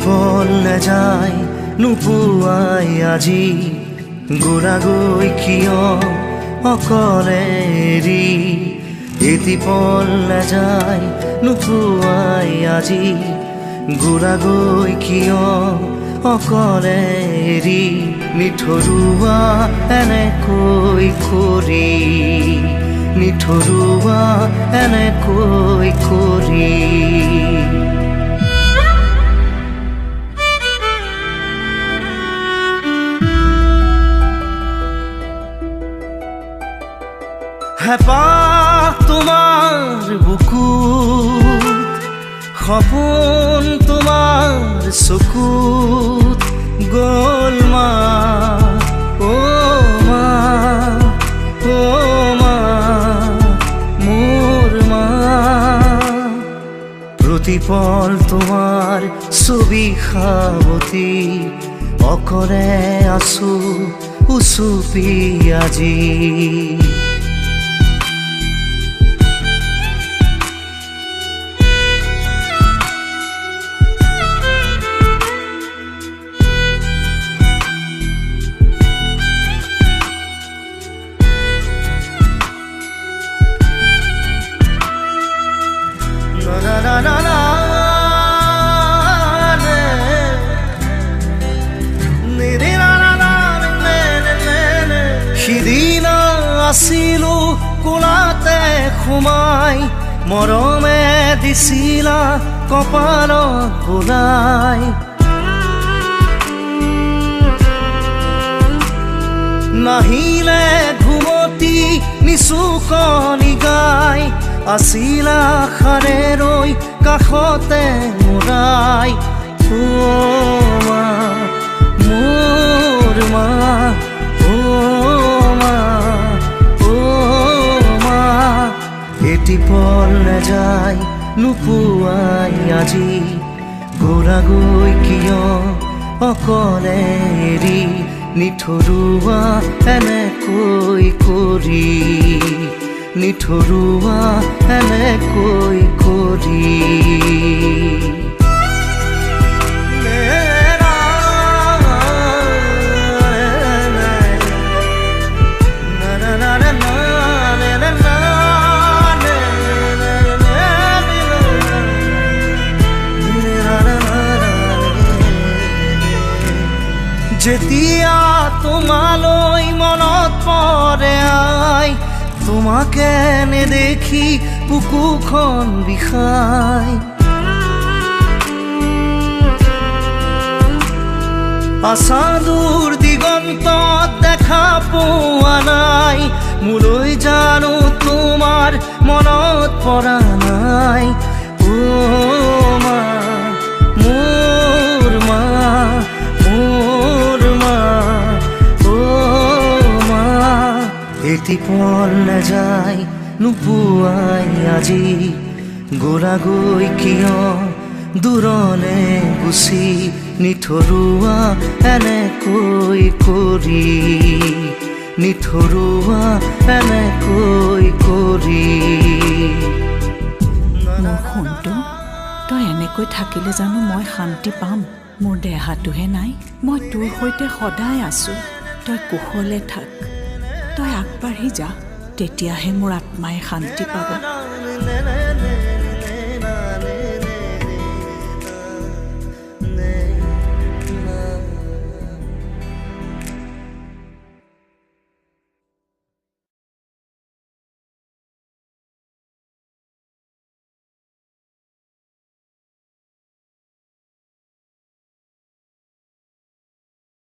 পল নাযায় নোপোৱাই আজি গোৰাগৈ কিয় অকলে এৰি এটি পল নাযায় নোপোৱাই আজি গোৰাগৈ কিয় অকলে এৰি নিঠৰুৱা এনেকৈ কৰি নিঠৰুৱা এনেকৈ কৰি হেঁপাহ তোমাৰ বুকুত সপোন তোমাৰ চকুত গ'ল মা অ' মা অ' মা মোৰ মা প্ৰতিপল তোমাৰ ছবি সাৱতি অকলে আছো উচুপি আজি সিদিনা আছিলো কোলাতে সোমাই মৰমে দিছিলা কপালত বোলাই নাহিলে ঘুমতি নিচুকনি গাই আছিলা খাৰে ৰৈ কাষতে মুৰাই অ' মা মোৰ মা অ' মা অ' মা এটি পল নাযায় নোপোৱাই আজি গোৰাগৈ কিয় অকলে এৰি নিঠৰুৱা এনেকৈ কৰি নিঠৰুৱা এনেকৈ কৰি যেতিয়া তোমালৈ মনত পৰে আই তোমাকে নেদেখি বুকুখন বিষাই আছাদুৰ দিগন্তত দেখা পোৱা নাই মোলৈ জানো তোমাৰ মনত পৰা নাই অ' মা মোৰ মা এটি পল নাযায় নোপোৱাই আজি গোৰাগৈ কিয় দূৰলে গুচি নিঠৰুৱা এনেকৈ কৰি নিঠৰুৱা এনেকৈ কৰি মোৰ সোণটো তই এনেকৈ থাকিলে জানো মই শান্তি পাম মোৰ দেহাটোহে নাই মই তোৰ সৈতে সদায় আছো তই কুশলে থাক তই আগবাঢ়ি যা তেতিয়াহে মোৰ আত্মাই শান্তি পাব